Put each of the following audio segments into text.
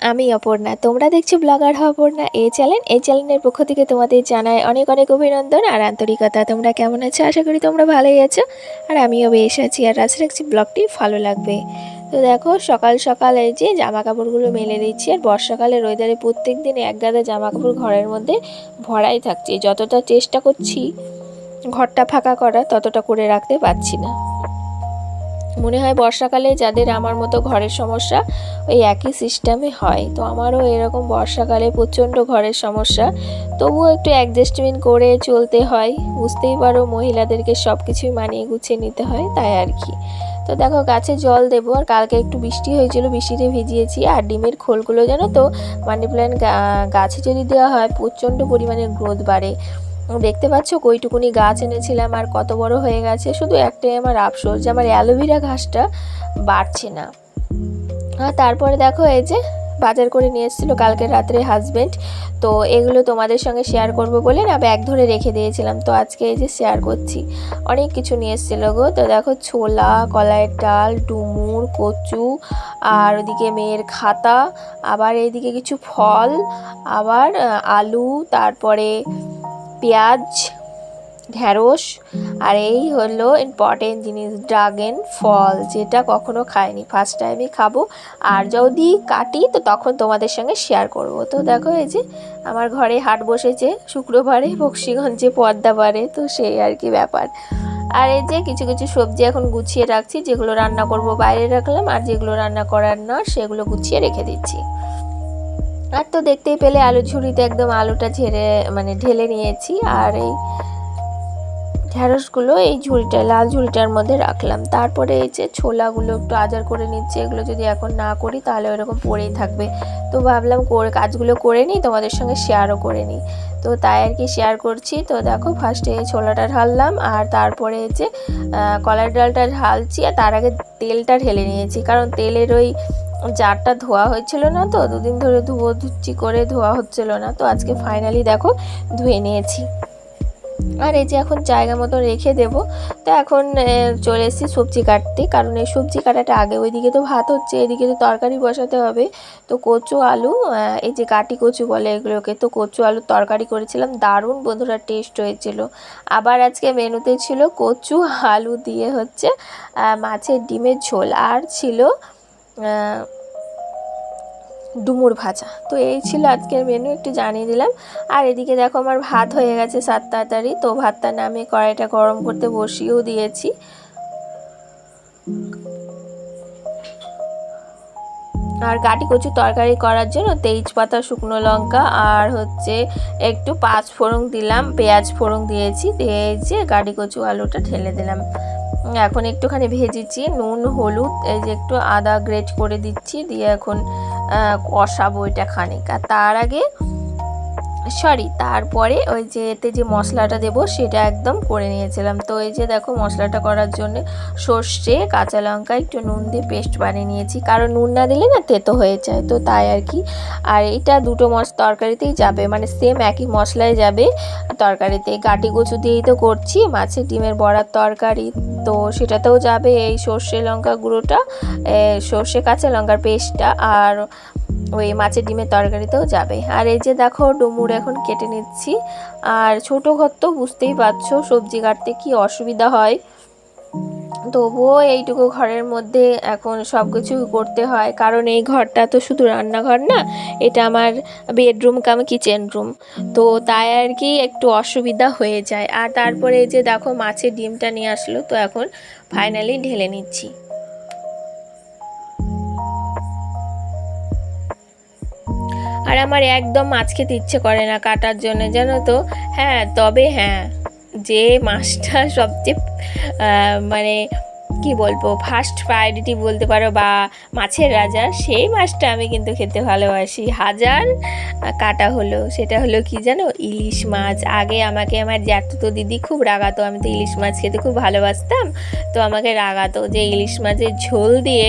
আমি অপর্ণা, তোমরা দেখছো ব্লগার অপর্ণা এই চ্যানেলের পক্ষ থেকে তোমাদের জানাই অনেক অনেক অভিনন্দন আর আন্তরিকতা। তোমরা কেমন আছো? আশা করি তোমরা ভালোই আছো আর আমিও বেশ আছি। আর আশা রাখছি ব্লগটি ভালো লাগবে। তো দেখো সকাল সকাল এই যে জামা কাপড়গুলো মেলে দিচ্ছি। আর বর্ষাকালের ওয়েদারে প্রত্যেক দিন এক গাদা জামা কাপড় ঘরের মধ্যে ভরাই থাকছে। যতটা চেষ্টা করছি ঘরটা ফাঁকা করা, ততটা করে রাখতে পারছি না। মনে হয় বর্ষাকালে যাদের আমার মতো ঘরের সমস্যা ওই একই সিস্টেমে হয়। তো আমারও এরকম বর্ষাকালে প্রচণ্ড ঘরের সমস্যা, তবুও একটু অ্যাডজাস্টমেন্ট করে চলতে হয়। বুঝতেই পারো মহিলাদেরকে সব কিছুই মানিয়ে গুছিয়ে নিতে হয়, তাই আর কি। তো দেখো গাছে জল দেবো। আর কালকে একটু বৃষ্টি হয়েছিল, বৃষ্টিতে ভিজিয়েছি। আর ডিমের খোলগুলো জানো তো, মানি প্ল্যান্ট গাছে যদি দেওয়া হয় প্রচণ্ড পরিমাণে গ্রোথ বাড়ে। দেখতে পাচ্ছ কইটুকুনি গাছ এনেছিলাম আর কত বড় হয়ে গেছে। শুধু একটাই আমার আফসোস যে আমার অ্যালোভেরা ঘাসটা বাড়ছে না। আর তারপরে দেখো এই যে বাজার করে নিয়ে এসেছিলো কালকে রাত্রে হাজবেন্ড। তো এগুলো তোমাদের সঙ্গে শেয়ার করব বলে না ব্যাগ ধরে রেখে দিয়েছিলাম, তো আজকে এই যে শেয়ার করছি। অনেক কিছু নিয়ে এসেছিলো গো। তো দেখো ছোলা, কলাইয়ের ডাল, ডুমুর, কচু, আর ওদিকে মেয়ের খাতা, আবার এইদিকে কিছু ফল, আবার আলু, তারপরে পেঁয়াজ, ঢ্যাঁড়স, আর এই হলো ইম্পর্টেন্ট জিনিস ড্রাগন ফল, যেটা কখনো খাইনি, ফার্স্ট টাইমই খাবো। আর যদি কাটি তো তখন তোমাদের সঙ্গে শেয়ার করব। তো দেখো এই যে আমার ঘরে হাট বসেছে শুক্রবারে বক্সিগঞ্জে পদ্মাবারে, তো সেই আর কি ব্যাপার। আর এই যে কিছু কিছু সবজি এখন গুছিয়ে রাখছি, যেগুলো রান্না করব বাইরে রাখলাম, আর যেগুলো রান্না করার না সেগুলো গুছিয়ে রেখে দিচ্ছি। আর তো দেখতেই পেলে আলু ঝুড়িতে একদম আলুটা ঢেলে নিয়েছি। আর এই ঢ্যাঁড়সগুলো এই ঝুড়িটা, লাল ঝুড়িটার মধ্যে রাখলাম। তারপরে এই যে ছোলাগুলো একটু আজার করে নিচ্ছি। এগুলো যদি এখন না করি তাহলে ওরকম পড়েই থাকবে। তো ভাবলাম কাজগুলো করে নিই, তোমাদের সঙ্গে শেয়ারও করে নিই। তো তাই আর কি শেয়ার করছি। তো দেখো ফার্স্টে এই ছোলাটা ঢাললাম, আর তারপরে এই যে কলার ডালটা ঢালছি। আর তার আগে তেলটা ঢেলে নিয়েছি, কারণ তেলের ওই জারটা ধোয়া হয়েছিল না, তো দুদিন ধরে ধুচ্ছি করে ধোয়া হচ্ছিল না। তো আজকে ফাইনালি দেখো ধুয়ে নিয়েছি। আর এই যে এখন জায়গা মতো রেখে দেব। তো এখন চলে এসেছি সবজি কাটতে, কারণ এই সবজি কাটাটা আগে, ওইদিকে তো ভাত হচ্ছে, এদিকে তো তরকারি বসাতে হবে। তো কচু আলু, এই যে কাটি কচু বলে এগুলোকে, তো কচু আলুর তরকারি করেছিলাম, দারুণ বন্ধুরা টেস্ট হয়েছিল। আবার আজকে মেনুতে ছিল কচু আলু দিয়ে হচ্ছে মাছের ডিমের ঝোল, আর ছিল ডুমুর ভাজা। তো এই ছিল আজকের মেনু, একটু জানিয়ে দিলাম। আর এদিকে দেখো আমার ভাত হয়ে গেছে তাড়াতাড়ি। তো ভাতটা নামিয়ে কড়াইটা গরম করতে বসিয়েও দিয়েছি। আর কাটি কচু তরকারি করার জন্য তেজপাতা, শুকনো লঙ্কা আর হচ্ছে একটু পাঁচ ফোড়ন দিলাম, পেঁয়াজ ফোড়ন দিয়েছি, দিয়ে যে কাটি কচু আলুটা ঢেলে দিলাম। এখন একটুখানি ভেজেছি, নুন হলুদ, এই যে একটু আদা গ্রেট করে দিচ্ছি, দিয়ে এখন কষাবো এটা খানিক। আর তারপরে ওই যে এতে যে মশলাটা দেবো সেটা একদম করে নিয়েছিলাম। তো এই যে দেখো মশলাটা করার জন্য সর্ষে, কাঁচা লঙ্কা, একটু নুন দিয়ে পেস্ট বানিয়ে নিয়েছি, কারণ নুন না দিলে না তেতো হয়ে যায়, তো তাই আর কি। আর এটা দুটো তরকারিতেই যাবে, মানে সেম একই মশলায় যাবে তরকারিতে। কাটি কচু দিয়েই তো করছি, মাছের ডিমের বড়ার তরকারি, তো সেটাতেও যাবে এই সর্ষে লঙ্কা গুঁড়োটা, সর্ষে কাঁচা লঙ্কার পেস্টটা, আর ওই মাছের ডিমের তরকারিতেও যাবে। আর এই যে দেখো ডুমুর এখন কেটে নিচ্ছি। আর ছোটো ঘর তো বুঝতেই পারছো সবজি কাটতে কি অসুবিধা হয়, তবুও এইটুকু ঘরের মধ্যে এখন সব কিছু করতে হয়, কারণ এই ঘরটা তো শুধু রান্নাঘর না, এটা আমার বেডরুম কাম কিচেন রুম, তো তাই আর কি একটু অসুবিধা হয়ে যায়। আর তারপরে এই যে দেখো মাছের ডিমটা নিয়ে আসলো, তো এখন ফাইনালি ঢেলে নিচ্ছি। আর আমার একদম মাছ খেতে ইচ্ছে করে না কাটার জন্য, জানো তো। তবে যে মাছটা সবচেয়ে মানে কি বলবো ফার্স্ট প্রায়োরিটি বলতে পারো, বা মাছের রাজা, সেই মাছটা আমি কিন্তু খেতে ভালোবাসি। হাজার কাটা হলো, সেটা হলো কি জানো, ইলিশ মাছ। আগে আমাকে আমার জ্যাঠতো দিদি খুব রাগাতো, আমি তো ইলিশ মাছ খেতে খুব ভালোবাসতাম, তো আমাকে রাগাতো যে ইলিশ মাছের ঝোল দিয়ে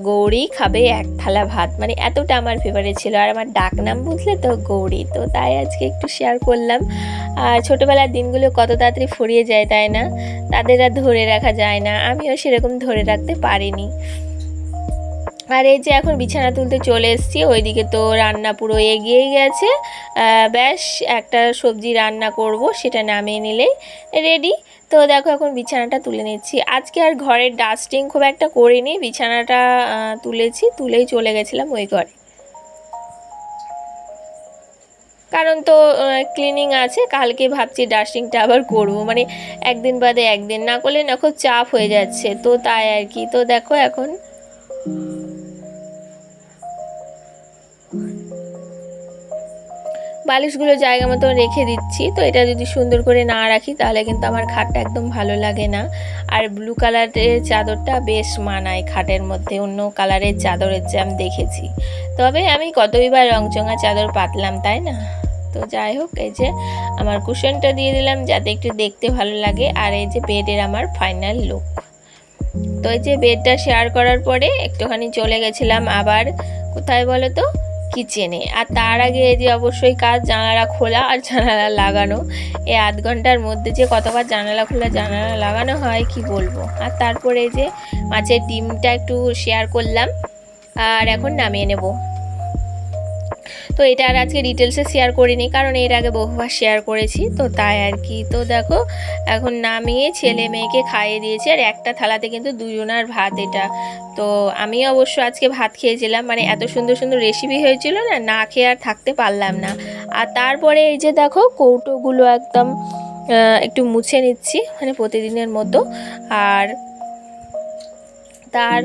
গৌরী খাবে এক থালা ভাত, মানে এতটা আমার ফেভারিট ছিল। আর আমার ডাক নাম বুঝলে তো গৌরী, তো তাই আজকে একটু শেয়ার করলাম। আর ছোটোবেলার দিনগুলো কত তাড়াতাড়ি ফুরিয়ে যায় তাই না, তাদের আর ধরে রাখা যায় না, আমিও সেরকম ধরে রাখতে পারিনি। আর এই যে এখন বিছানা তুলতে চলে এসেছি, ওইদিকে তো রান্না পুরো এগিয়েই গেছে। ব্যাস একটা সবজি রান্না করব, সেটা নামিয়ে নিলেই রেডি। তো দেখো এখন বিছানাটা তুলে নিচ্ছি। আজকে আর ঘরের ডাস্টিং খুব একটা করিনি, বিছানাটা তুলেই চলে গেছিলাম ওই ঘরে, কারণ তো ক্লিনিং আছে। কালকে ভাবছি ডাস্টিংটা আবার করব, মানে একদিন বাদে একদিন না করলে না খুব চাপ হয়ে যাচ্ছে, তো তাই আর কি। তো দেখো এখন বালিশগুলো জায়গা মতো রেখে দিচ্ছি। তো এটা যদি সুন্দর করে না রাখি তাহলে কিন্তু আমার খাটটা একদম ভালো লাগে না। আর ব্লু কালারের চাদরটা বেশ মানায় খাটের মধ্যে, অন্য কালারের চাদরের যে আমি দেখেছি। তবে আমি কতইবার রংচঙা চাদর পাতলাম, তাই না? তো যাই হোক, এই যে আমার কুশনটা দিয়ে দিলাম যাতে একটু দেখতে ভালো লাগে। আর এই যে বেডের আমার ফাইনাল লুক। তো এই যে বেডটা শেয়ার করার পরে একটুখানি চলে গেছিলাম আবার কোথায় বলো তো, কিচেনে। আর তার আগে এই যে অবশ্যই কাজ জানালা খোলা আর জানালা লাগানো। এই আধ ঘন্টার মধ্যে যে কতবার জানালা খোলা জানালা লাগানো হয় কি বলবো। আর তারপরে এই যে মাছের ডিমটা একটু শেয়ার করলাম, আর এখন নামিয়ে নেব। তো এটা আর আজকে ডিটেলসে শেয়ার করিনি, কারণ এর আগে বহুবার শেয়ার করেছি, তো তাই আর কি। তো দেখো এখন নামিয়ে ছেলে মেয়েকে খাইয়ে দিয়েছি, আর একটা থালাতে কিন্তু দুজনার ভাত এটা। তো আমি অবশ্য আজকে ভাত খেয়েছিলাম, মানে এত সুন্দর সুন্দর রেসিপি হয়েছিল না, না খেয়ে আর থাকতে পারলাম না। আর তারপরে এই যে দেখো কৌটোগুলো একদম একটু মুছে নিচ্ছি, মানে প্রতিদিনের মতো। আর তার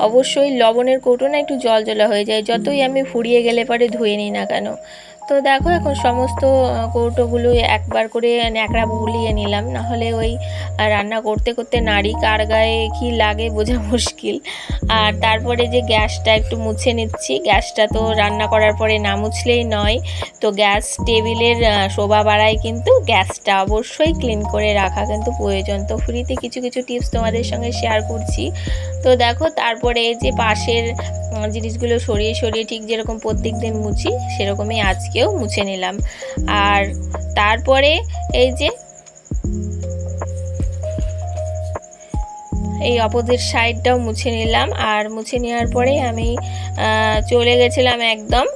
অবশ্যই লবণের কৌটো না একটু জল জলা হয়ে যায়, যতই আমি ফুরিয়ে গেলে পরে ধুয়ে নিই না কেন। তো দেখো এখন সমস্ত কৌটোগুলো একবার করে ন্যাকড়া বুলিয়ে নিলাম, নাহলে ওই রান্না করতে করতে নাড়ি কার গায়ে কী লাগে বোঝা মুশকিল। আর তারপরে যে গ্যাসটা একটু মুছে নিচ্ছি, গ্যাসটা তো রান্না করার পরে না মুছলেই নয়। তো গ্যাস টেবিলের শোভা বাড়ায় কিন্তু গ্যাসটা অবশ্যই ক্লিন করে রাখা কিন্তু প্রয়োজন। তো ফ্রিতে কিছু কিছু টিপস তোমাদের সঙ্গে শেয়ার করছি। তো দেখো তারপরে যে পাশের জিনিসগুলো সরিয়ে সরিয়ে ঠিক যেরকম প্রত্যেক দিন মুছি সেরকমই আজকেও মুছে নিলাম। আর তারপরে এই যে এই অপোজিট সাইডটাও মুছে নিলাম। আর মুছে নেওয়ার পরে আমি চলে গেছিলাম একদম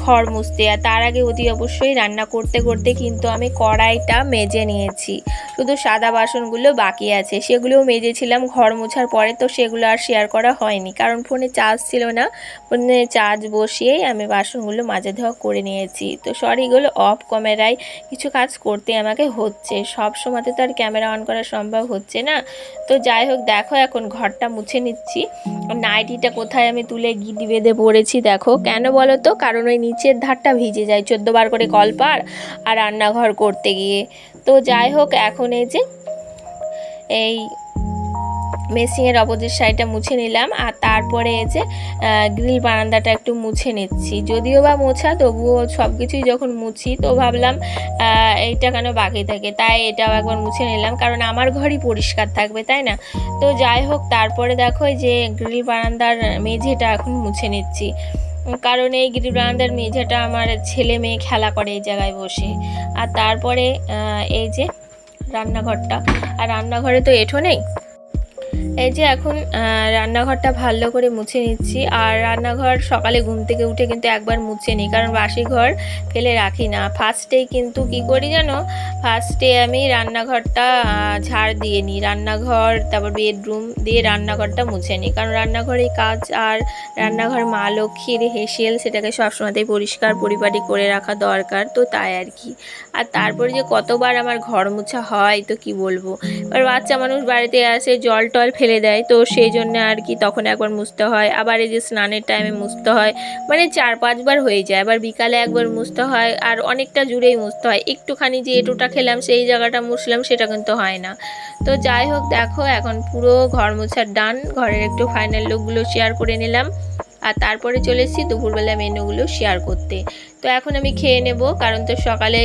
ঘর মুছতে। আর তার আগে অতি অবশ্যই রান্না করতে করতে কিন্তু আমি কড়াইটা মেজে নিয়েছি, শুধু সাদা বাসনগুলো বাকি আছে, সেগুলোও মেজেছিলাম ঘর মোছার পরে। তো সেগুলো আর শেয়ার করা হয়নি, কারণ ফোনে চার্জ ছিল না। ফোনে চার্জ বসিয়েই আমি বাসনগুলো মাজা ধোয়া করে নিয়েছি। তো সরিগুলো অফ ক্যামেরায় কিছু কাজ করতে আমাকে হচ্ছে, সব সময়তে তো আর ক্যামেরা অন করা সম্ভব হচ্ছে না। তো যাই হোক দেখো এখন ঘরটা মুছে নিচ্ছি। নাইটিটা কোথায় আমি তুলে গিট বেঁধে পড়েছি দেখো, কেন বলো তো, কারণ ওই নিচের ধারটা ভিজে যায় 14 বার করে কল পার আর রান্নাঘর করতে গিয়ে। তো যাই হোক এখন এই যে এই মেসিংয়ের অপোজিট সাইডটা মুছে নিলাম। আর তারপরে এই যে গ্রিল বারান্দাটা একটু মুছে নিচ্ছি, যদিও বা মোছা তবুও সব কিছুই যখন মুছি তো ভাবলাম এইটা কেন বাকি থাকে, তাই এটাও একবার মুছে নিলাম, কারণ আমার ঘরই পরিষ্কার থাকবে, তাই না? তো যাই হোক তারপরে দেখো যে গ্রিল বারান্দার মেঝেটা এখন মুছে নিচ্ছি, কারণ এই গ্রিল বারান্দার মেঝেটা আমার ছেলে মেয়ে খেলা করে এই জায়গায় বসে। আর তারপরে এই যে রান্নাঘরটা, আর রান্নাঘরে তো এঁঠো নেই, এই যে এখন রান্নাঘরটা ভালো করে মুছে নিচ্ছি। আর রান্নাঘর সকালে ঘুম থেকে উঠে কিন্তু একবার মুছে নিই, কারণ বাসি ঘর ফেলে রাখি না। ফার্স্টেই কিন্তু কি করি জানো, ফার্স্টে আমি রান্নাঘরটা ঝাড় দিয়ে নিই, রান্নাঘর তারপর বেডরুম দিয়ে রান্নাঘরটা মুছে নিই, কারণ রান্নাঘরেই কাজ। আর রান্নাঘর মা লক্ষ্মীর হেসেল, সেটাকে সবসময়তেই পরিষ্কার পরিপাটি করে রাখা দরকার, তো তাই আর কি। আর তারপরে যে কতবার আমার ঘর মোছা হয় তো কি বলবো। এবার বাচ্চা মানুষ বাড়িতে আসে, জল টল ফেলে দেয়, তো সেই জন্য আর কি তখন একবার মুছতে হয়। আবার এই যে স্নানের টাইমে মুছতে হয়, মানে 4-5 বার হয়ে যায়। আবার বিকালে একবার মুছতে হয়, আর অনেকটা জুড়েই মুছতে হয়। একটুখানি যে এঁটোটা খেলাম সেই জায়গাটা মুছলাম সেটা কিন্তু হয় না। তো যাই হোক দেখো এখন পুরো ঘর মোছার ডান। ঘরের একটু ফাইনাল লুকগুলো শেয়ার করে নিলাম। আর তারপরে চলে এসেছি দুপুরবেলা মেনুগুলো শেয়ার করতে। তো এখন আমি খেয়ে নেব, কারণ তো সকালে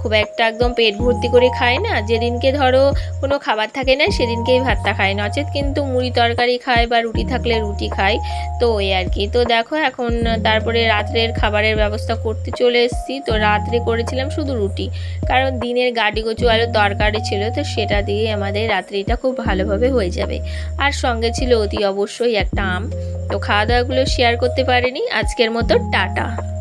খুব একটা একদম পেট ভর্তি করে খায় না, যেদিনকে ধরো কোনো খাবার থাকে না সেদিনকেই ভাতটা খায়, নচেত কিন্তু মুড়ি তরকারি খায় বা রুটি থাকলে রুটি খায়। তো ওই আর কি। তো দেখো এখন তারপরে রাত্রের খাবারের ব্যবস্থা করতে চলে এসেছি। তো রাত্রে করেছিলাম শুধু রুটি, কারণ দিনের গাটি কচু আলুর তরকারি ছিল, তো সেটা দিয়ে আমাদের রাত্রিটা খুব ভালোভাবে হয়ে যাবে। আর সঙ্গে ছিল অতি অবশ্যই একটা আম। তো খাওয়া দাওয়াগুলো শেয়ার করতে পারিনি, আজকের মতো টাটা।